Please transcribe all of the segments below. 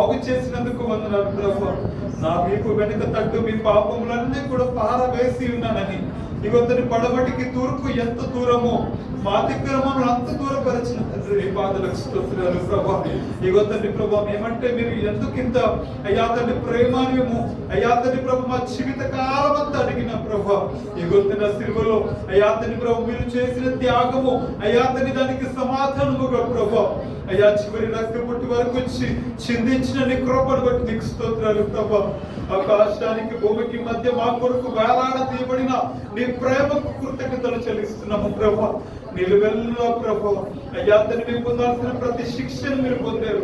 బాగు చేసినందుకు వందనాలు ప్రభు. నా వీపు వెనుక తట్టు మీ పాపములన్నీ కూడా పారవేసి ఉన్నానని, ఇవతని పడమటికి తూర్పు ఎంత దూరమో మా అతిక్రమములు అంత దూరపరిచిన తండ్రి నీ పాదలకు స్తోత్రాలు ప్రభా. ఇగో తండ్రి ప్రభా, మేమంటే మీరు ఎందుకు ఇంత అయ్యా తండ్రి ప్రేమాన్యము అయ్యా తండ్రి ప్రభు మా జీవిత కాలం అంతా అడిగిన ప్రభా. ఇగో తండ్రి సిలువలో అయ్యా తండ్రి ప్రభు మీరు చేసిన త్యాగము అయ్యా తండ్రి దానికి సమాధానముగా ప్రభా అయ్యా చివరి రక్త పుట్టి వరకు వచ్చి చిందించిన నీ కృపను బట్టి నీకు స్తోత్రాలు ప్రభా. ఆకాశానికి భూమికి మధ్య మా కొరకు వేలాడ తీయబడిన నీ ప్రేమకు కృతజ్ఞతలు చెల్లిస్తున్నాము ప్రభా. నిలువెల్లా ప్రభా అయ్యా తండ్రి మేము పొందాల్సిన ప్రతి శిక్షను మీరు పొందారు.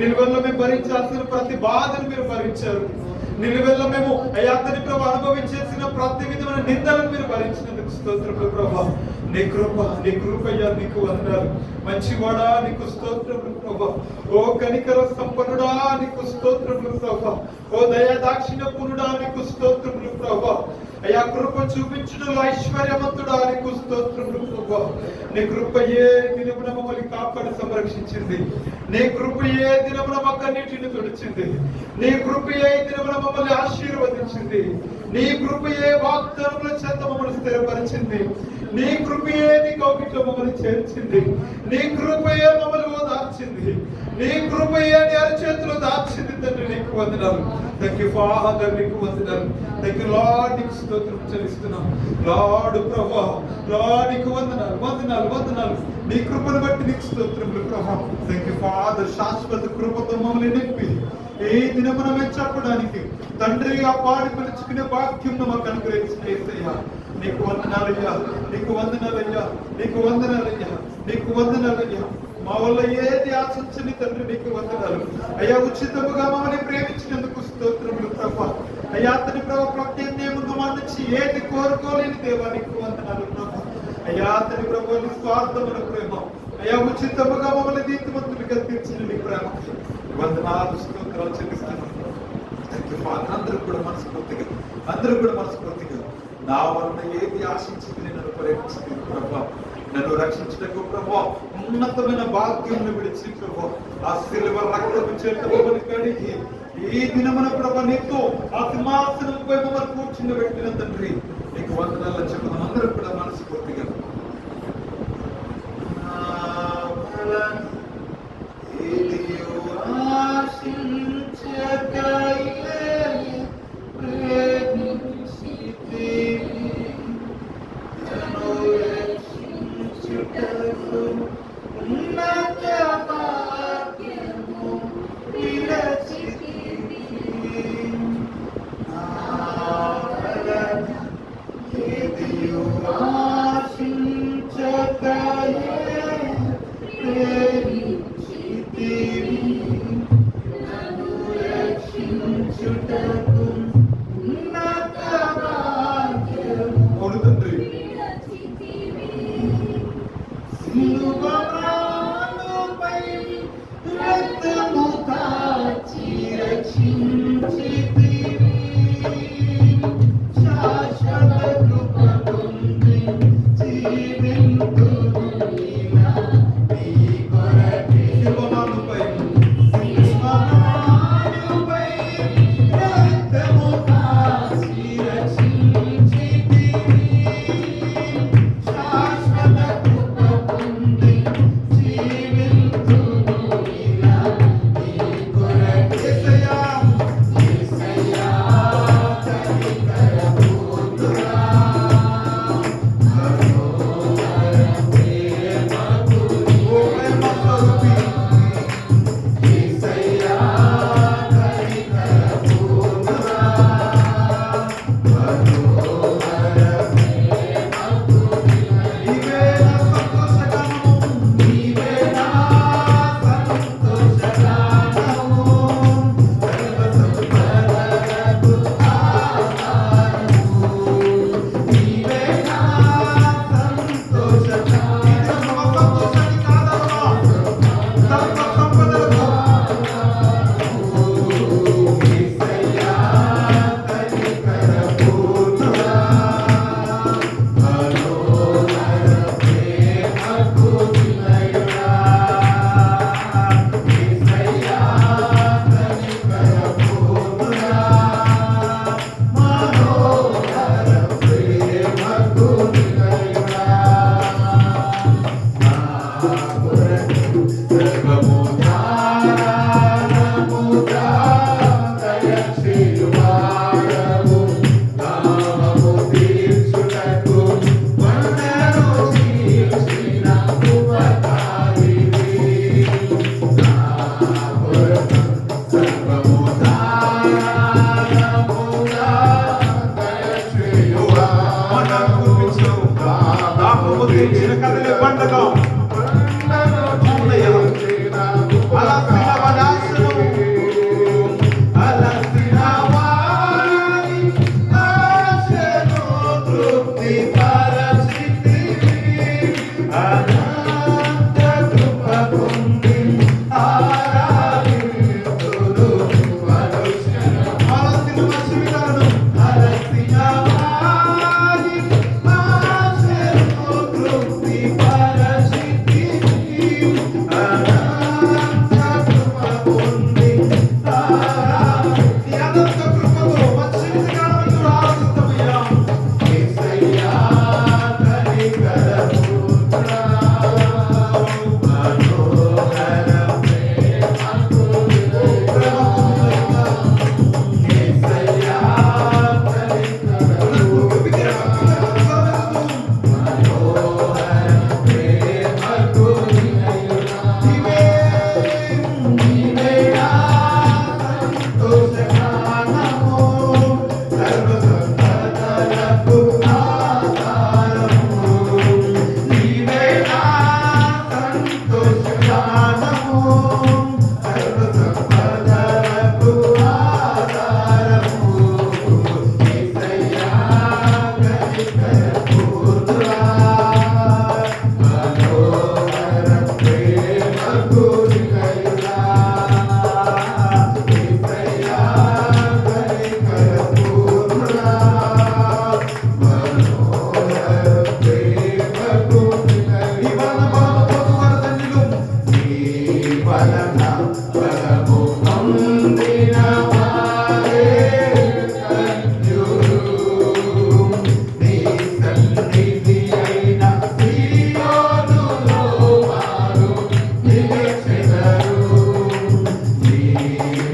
నిలువెల్ల మేము భరించాల్సిన ప్రతి బాధను మీరు భరించారు. నిలువెల్ల మేము అయ్యా తండ్రి ప్రభు అనుభవించేసిన ప్రతి విధమైన నిందలను మీరు భరించినందుకు స్తోత్రములు ప్రభా. నీ కృప అయ్యా నీకు వందనాలు. మంచివాడా నీకు స్తోత్రములు ప్రభా. ఓ కనికర సంపన్నుడా నీకు స్తోత్రములు ప్రభా. ఓ దయాదాక్షిణ్యపూర్ణుడా నీకు స్తోత్రములు ప్రభా. అయ్యా కృప చూపించుటలో ఐశ్వర్యవంతుడా నీకు స్తోత్రములు ప్రభా. నీ కృప ఏ దినమున మమ్మల్ని కాపాడి సంరక్షించింది. నీ కృప ఏ దినమున మక్కన్నిటిని తుడిచింది. నీ కృప ఏ దినమున మమ్మల్ని ఆశీర్వదించింది. నీ కృప ఏ వాగ్దానముల చేత మమ్మల్ని స్థిరపరిచింది. నీ కృపయే నీ కౌగిట్లో మమ్మల్ని చేర్చింది. నీ కృపయే మమ్మల్ని ఓదార్చింది. నీ కృపయే నీ అరచేతిలో దార్చింది తండ్రి నీకు వందనాలు. థాంక్ యూ ఫాదర్, నీకు వందనాలు. థాంక్ యూ లార్డ్, నీకు స్తోత్రం చెల్లిస్తున్నాం. లార్డ్ ప్రభా, లార్డ్ నీకు వందనాలు వందనాలు వందనాలు. నీ కృపను బట్టి నీకు స్తోత్రములు ప్రభా. థాంక్ యూ ఫాదర్, శాశ్వత కృపతో మమ్మల్ని నింపి ఏ దినమున మేము చెప్పడానికి తండ్రి ఆ పాడి పిలుచుకునే భాగ్యం మాకు అనుగ్రహించిన యేసయ్యా నీకు వందనాలయ్యా, నీకు వందనాలయ్యా, నీకు వందనాలయ్యా, నీకు వందనాలయ్యా. మా వల్ల ఏది ఆశించని తండ్రి నీకు వందనాలు అయ్యా. ఉచితముగా మమ్మల్ని ప్రేమించినందుకు స్తోత్రములు ప్రభా. అయ్యా అతని ప్రభు ప్రత్యేకంగా మా నుంచి ఏది కోరుకోలేని దేవా నీకు వందనాలు ప్రభా. అయ్యా అతని ప్రభు నిస్వార్థమైన ప్రేమ అయ్యా ఉచితముగా మమ్మల్ని నీతిమంతులుగా తీర్చిన నీ ప్రేమ వందనాలు స్తోత్రాలు చెల్లిస్తున్నాను. అందరూ కూడా మనస్ఫూర్తిగా నా వలన ఏది ఆశించింది నన్ను ప్రేమించింది ప్రభా. నన్ను రక్షించటకు ప్రభా ఉన్నతమైన భాగ్యం విడిచి ప్రభా ఆ శిలువ రక్తము చేత మమ్మల్ని కడిగి ఈ దినమున ప్రభా నీతో ఆ సింహాసనంపై మమ్మల్ని కూర్చుని పెట్టిన తండ్రి నీకు వందనాలు చెప్తాం. అందరూ కూడా మనస్ఫూర్తిగా You are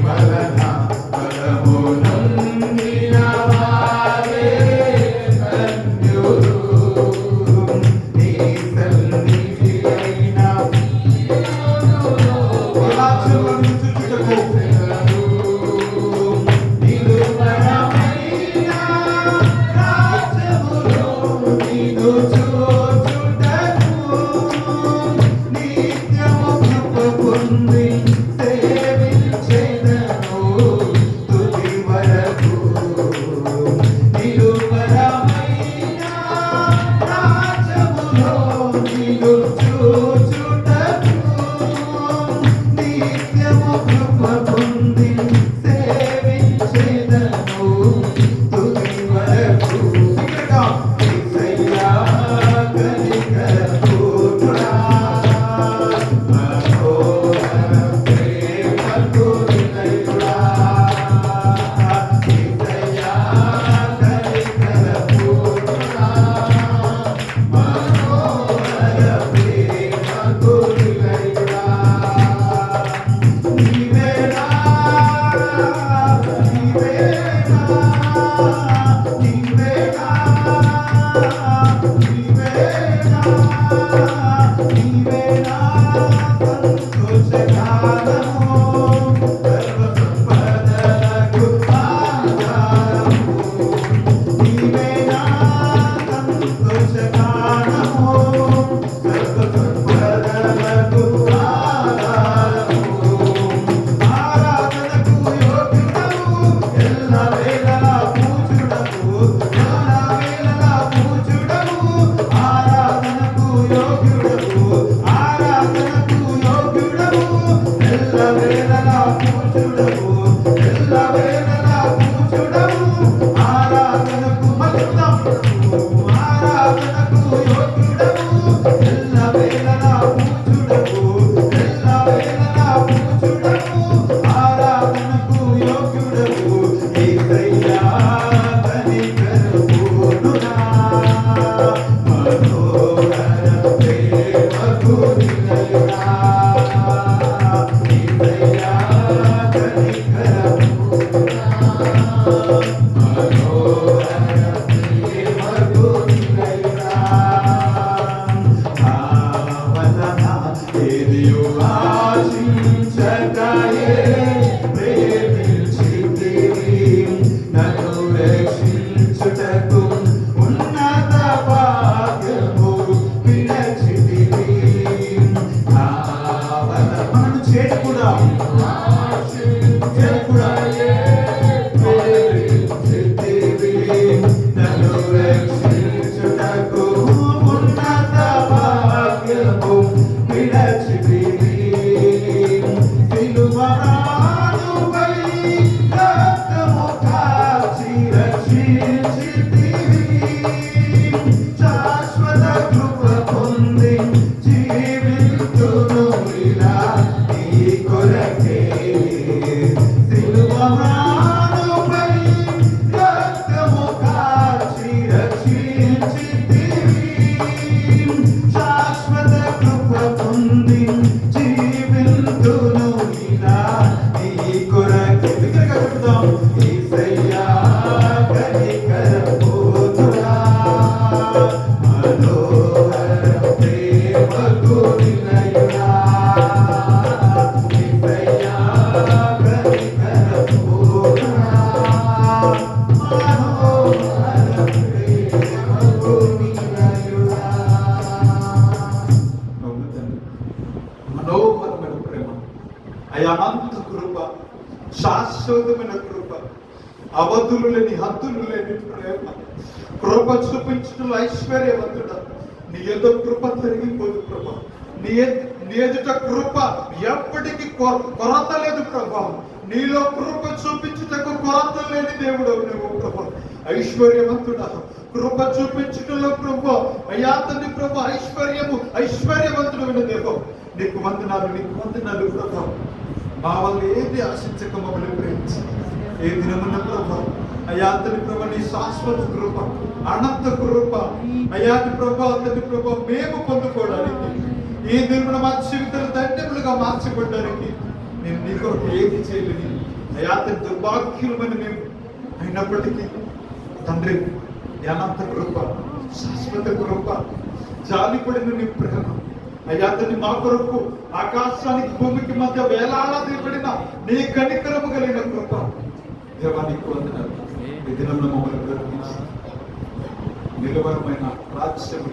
వలన బలమునొందిన వారే ధన్యులు. నీ సన్నిధి అయిన రాజ్యమును చుచుటకు నిలువరమైన రాజ్యములో నిన్ను చూచుటకు నిత్యము కృప పొంది సేవించెదను తుది వరకు. నిలువరమైన రాజ్యములో నిన్ను చూచుటకు నిత్యము కృప పొంది సేవించెదను తుది వరకు. యేసయ్యా కనికరపూర్ణుడా, మనోహర ప్రేమకు నిలయుడా. యేసయ్యా కనికరపూర్ణుడా, మనోహర ప్రేమకు నిలయుడా. నీవేనా నీవేనా నీవేనా నీవేనా నీవేనా సంతోషకాలము సర్వసంపదలకు ఆధారము. నీవేనా సంతోషకాలము సర్వసంపదలకు ఆధారము. ఆరాధనకు యోగ్యుడవు, ఎల్లవేళలా పూజుడవు, ఎల్లవేళలా పూజుడవు. ఆరాధనకు యోగ్యుడవు, ఆరాధనకు యోగ్యుడవు, ఎల్లవేళలా పూజుడవు, ఎల్లవేళలా పూజుడవు. ఆరాధనకు మలినము, ఆరాధనకు యోగ్యుడవు, ఎల్లవేళలా పూజుడవు, ఎల్లవేళలా పూజుడవు. ఆరాధనకు యోగ్యుడవు. యేసయ్యా కనికరపూర్ణుడా, మనోహర ప్రేమకు నిలయుడా. యేసయ్యా కనికరపూర్ణుడా, మనోహర ప్రేమకు నిలయుడా. వలన ఏదియు ఆశించకయే ప్రేమించితివి, నన్ను రక్షించుటకు ఉన్నత భాగ్యము విడచితివి. మనను చేటుకుడా చేటుకుడా ప్రేమించితివి, నన్ను రక్షించుటకు ఉన్నత భాగ్యము విడచితివి. సిలువరాలుపై రక్తము కార్చి రక్షించితివి. శాశ్వత కృప పొంది జీవింతును ఇలా నీ కొరకే. సిలువరాలుపై రక్తము కార్చి రక్షించితివి. శాశ్వత కృప పొంది జీవింతును ఇలా నీ కొరకే. బిగ్గరగా చెప్తాం. యేసయ్యా కనికరపూర్ణుడా, మనోహర ప్రేమకు నిలయుడా. యేసయ్యా కనికరపూర్ణుడా, మనోహర ప్రేమకు నిలయుడా. అవును తండ్రి, మనోహరమైన ప్రేమ, అనంత కృప, శాశ్వతమైన కృప, అవధులు లేని హద్దులు లేని ప్రేమ. కృప చూపించడం ఐశ్వర్యవంతుడ, నీ ఎదుట కృప తరిగిపోదు ప్రభా. నీ ఎదుట కృప ఎప్పటికీ కొరత లేదు ప్రభా. నీలో కృప చూపించుటకు కొరత లేని దేవుడు నువ్వు ప్రభా. ఐశ్వర్యవంతుడ, కృప చూపించటంలో ప్రభా. అయ్యా తండ్రి ప్రభా, ఐశ్వర్యవంతుడైన దేవం, నీకు వందనాలు ప్రభా. మా వల్ల ఏది ఆశించక మమ్మల్ని ప్రేమించి ఏ దినమున్న ప్రభా. అయ్యా తండ్రి ప్రభా, నీ శాశ్వత కృప, అనంత కృప అయ్యా ప్రభా తండ్రి ప్రభా మేము పొందుకోవడానికి, ఈ దినమున మా జీవితాలు ధన్యములుగా మార్చబడ్డానికి నేను నీ కొరకు ఏది చేయలేని అయా తండ్రి దుర్భాగ్యులమైన మేము అయినప్పటికీ తండ్రి అనంత కృప, శాశ్వత కృప, జాలిపడిన నీ ప్రేమ అయ్యా తండ్రి మా కొరకు ఆకాశానికి భూమికి మధ్య వేలాడదీయబడిన నీ కనికరము కలిగిన కృప దేవానికి వందనాలు. ఈ దినంలో మమ్మల్ని బ్రతికించి నిలవరమైన రాజ్యము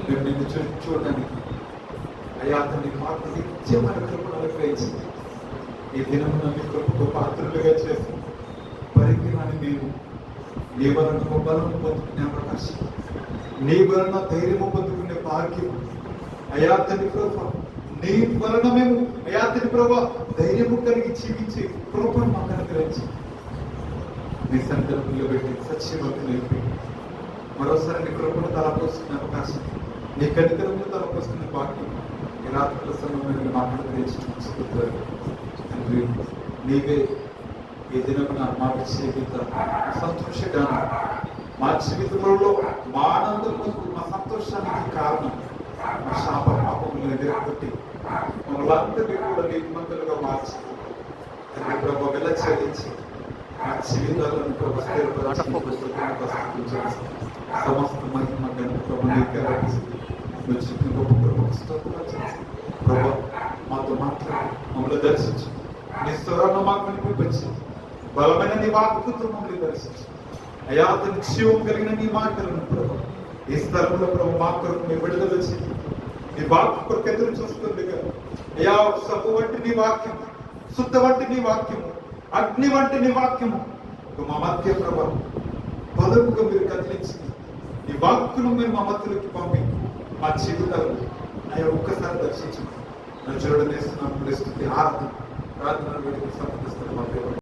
మేము నిన్ను చూడడానికి అయ్యా తండ్రి మాకు నిత్యమైన కృపను అనుగ్రహించింది. ఈ దినమున నీ కృపకు పాత్రలుగా చేసి పరిజ్ఞాని మేము నీ వలన బలం పొందుకునే అవకాశం, నీ వలన ధైర్యము పొందుకునే భాగ్యం అయా తండ్రి ప్రభు, నీ వలన మేము అయా తండ్రి ప్రభు ధైర్యము కలిగి జీవించే కృపను మాకు అనుగ్రహించి నీ సంకల్పం నిలబెట్టి సత్యవంతులు అయిపోయి మరోసారి నీ కృపను తలపోసుకునే అవకాశం, నీ కనికరమును తలపోసుకునే భాగ్యం ఈ రాత్రుల సమయంలో మాకు అనుగ్రహించి తండ్రి నీవే ఈ దినమున మా జీవిత సంతోషగానం, మా జీవితంలో మా ఆనందములకు మా సంతోషానికి కారణం మా శాప పాపములను ఎదుర్కొట్టి మమ్మల్ని అందరినీ కూడా నీతిమంతులుగా మార్చి తండ్రి ప్రభు వెలచేయించి మా జీవితాలను ప్రభు సమస్త మహిమ గణప ప్రభు నీకే నువ్వు చెప్పిన గొప్ప ప్రభు ప్రభు మాతో మాట్లాడి మమ్మల్ని దర్శించు, నీ స్వరాన్ని మాకు వినిపించి బలమైన నీ వాక్కుతో మమ్మల్ని దర్శించు అయా అతని జీవం కలిగిన నీ మాటలను ప్రభు ఈ స్థలంలో ప్రభు మా కొరకు మీ విడుదల చేసి నీ వాక్కు కొరకు ఎదురు చూస్తుంది కదా అయా సబ్బు వంటి నీ వాక్యము, శుద్ధ వంటి నీ వాక్యము, అగ్ని వంటి నీ వాక్యము మా మధ్య ప్రభు బదులుగా మీరు కదిలించి నీ వాక్కును మీరు మా మధ్యలోకి పంపి మా జీవితాలు అయ్యా ఒక్కసారి దర్శించు. నన్ను చూడనేస్తున్నాను స్థుతి ఆరాధన ప్రార్థన వేడుక సమర్పిస్తున్న మా